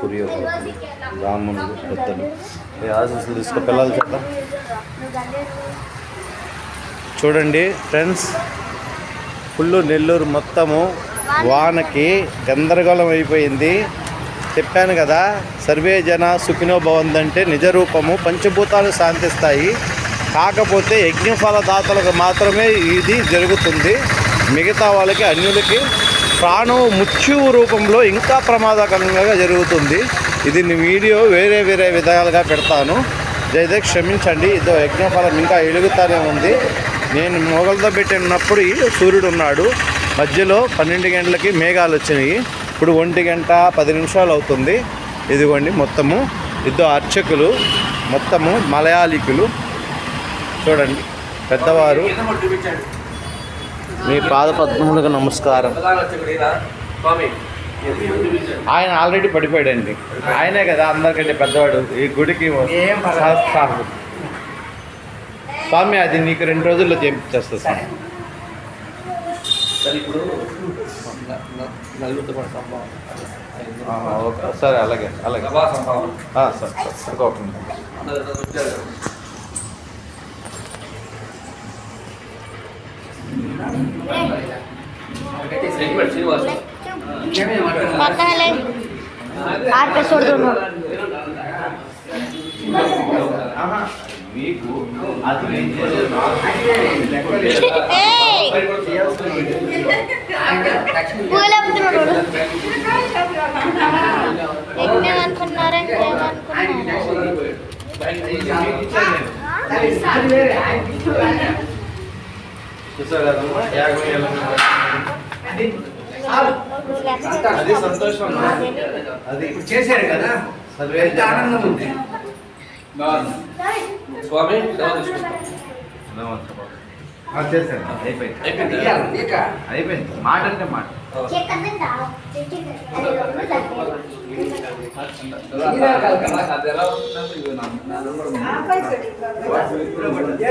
పురియోగరాలు, రాములు, పెద్దలు ఆశీస్సులు తీసుకో పిల్లలు చేద్దాం. చూడండి ఫ్రెండ్స్, ఫుల్ నెల్లూరు మొత్తము వానకి గందరగోళం అయిపోయింది. చెప్పాను కదా, సర్వే జన సుఖినో భవంతంటే నిజ రూపము. పంచభూతాలు శాంతిస్తాయి. కాకపోతే యజ్ఞఫల దాతలకు మాత్రమే ఇది జరుగుతుంది. మిగతా వాళ్ళకి, అన్యులకి ప్రాణం మృత్యువు రూపంలో ఇంకా ప్రమాదకరంగా జరుగుతుంది. ఇది వీడియో వేరే విధాలుగా పెడతాను. దయచేసి క్షమించండి. ఇదో యజ్ఞఫలం ఇంకా వెలుగుతానే ఉంది. నేను మొగలతో పెట్టినప్పుడు సూర్యుడు ఉన్నాడు. మధ్యలో 12 గంటలకి మేఘాలు వచ్చినాయి. ఇప్పుడు 1 గంట 10 నిమిషాలు అవుతుంది. ఇదిగోండి మొత్తము ఇద్దరు అర్చకులు, మొత్తము మలయాళికులు. చూడండి, పెద్దవారు, మీ పాదపద్మములకు నమస్కారం. ఆయన ఆల్రెడీ పడిపోయాడండి. ఆయనే కదా అందరికంటే పెద్దవాడు ఈ గుడికి. స్వామి, అది నీకు 2 రోజుల్లో చేపిచ్చేస్తుంది స్వామి. ఓకే, సరే, అలాగే సార్ అనుకోకుండా. మీకు అది అది సంతోషం. అది చేశారు కదా, ఆనందం ఉంది. స్వామి చేశాను, అయిపోయింది. మాట అంటే మాట.